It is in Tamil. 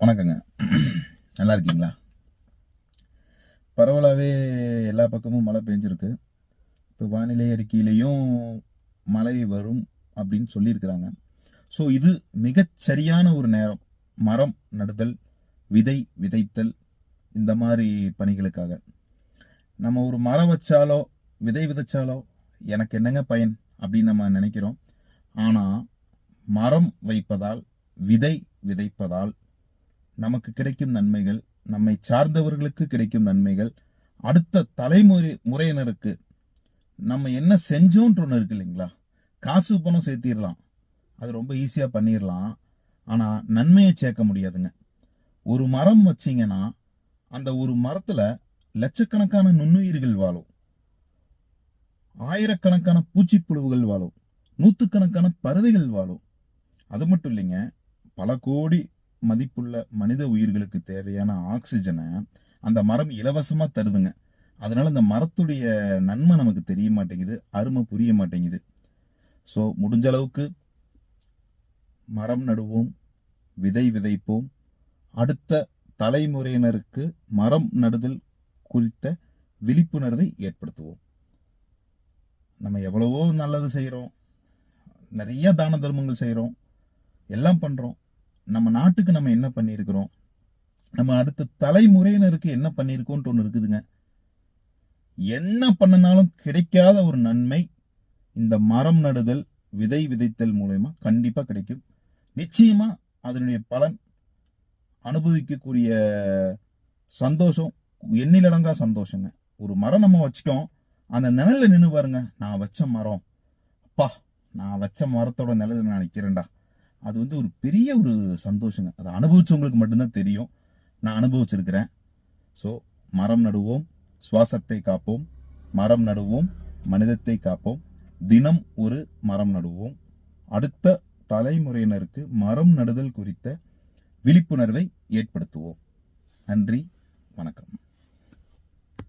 வணக்கங்க. நல்லா இருக்கீங்களா? பரவலாகவே எல்லா பக்கமும் மழை பெஞ்சிருக்கு. இப்போ வானிலை அறிக்கையிலையும் மழை வரும் அப்படின்னு சொல்லியிருக்கிறாங்க. ஸோ இது மிகச் சரியான ஒரு நேரம். மரம் நடுதல், விதை விதைத்தல், இந்த மாதிரி பணிகளுக்காக. நம்ம ஒரு மரம் வச்சாலோ விதை விதைச்சாலோ எனக்கு என்னங்க பயன் அப்படின்னு நம்ம நினைக்கிறோம். ஆனால் மரம் வைப்பதால், விதை விதைப்பதால் நமக்கு கிடைக்கும் நன்மைகள், நம்மை சார்ந்தவர்களுக்கு கிடைக்கும் நன்மைகள், அடுத்த முறையினருக்கு நம்ம என்ன செஞ்சோன்ற ஒன்று இருக்கு இல்லைங்களா? காசு பணம் சேர்த்திடலாம், அது ரொம்ப ஈஸியாக பண்ணிடலாம். ஆனால் நன்மையை சேர்க்க முடியாதுங்க. ஒரு மரம் வச்சிங்கன்னா அந்த ஒரு மரத்தில் லட்சக்கணக்கான நுண்ணுயிர்கள் வாழும், ஆயிரக்கணக்கான பூச்சிப்புழுவுகள் வாழும், நூற்றுக்கணக்கான பறவைகள் வாழும். அது மட்டும் இல்லைங்க, பல கோடி மதிப்புள்ள மனித உயிர்களுக்கு தேவையான ஆக்சிஜனை அந்த மரம் இலவசமா தருதுங்க. அதனால இந்த மரத்துடைய நன்மை நமக்கு தெரிய மாட்டேங்குது, அருமை புரிய மாட்டேங்குது. ஸோ முடிஞ்ச அளவுக்கு மரம் நடுவோம், விதை விதைப்போம். அடுத்த தலைமுறையினருக்கு மரம் நடுதல் குறித்த விழிப்புணர்வை ஏற்படுத்துவோம். நம்ம எவ்வளவோ நல்லது செய்கிறோம், நிறைய தான தர்மங்கள் செய்கிறோம், எல்லாம் பண்ணுறோம். நம்ம நாட்டுக்கு நம்ம என்ன பண்ணியிருக்கிறோம், நம்ம அடுத்த தலைமுறையினருக்கு என்ன பண்ணியிருக்கோன்ட்டு ஒன்று இருக்குதுங்க. என்ன பண்ணினாலும் கிடைக்காத ஒரு நன்மை இந்த மரம் நடுதல், விதை விதைத்தல் மூலயமா கண்டிப்பாக கிடைக்கும். நிச்சயமா அதனுடைய பலன், அனுபவிக்கக்கூடிய சந்தோஷம் எண்ணிலடங்கா சந்தோஷங்க. ஒரு மரம் நம்ம வச்சுக்கோம், அந்த நிழல்ல நின்று பாருங்க, நான் வச்ச மரம், அப்பா நான் வச்ச மரத்தோட நிழல்ல நான் நிற்கிறேன்டா, அது ஒரு பெரிய ஒரு சந்தோஷங்க. அதை அனுபவிச்சவங்களுக்கு மட்டும்தான் தெரியும். நான் அனுபவிச்சிருக்கிறேன். ஸோ மரம் நடுவோம், சுவாசத்தை காப்போம். மரம் நடுவோம், மனிதத்தை காப்போம். தினம் ஒரு மரம் நடுவோம். அடுத்த தலைமுறையினருக்கு மரம் நடுதல் குறித்த விழிப்புணர்வை ஏற்படுத்துவோம். நன்றி, வணக்கம்.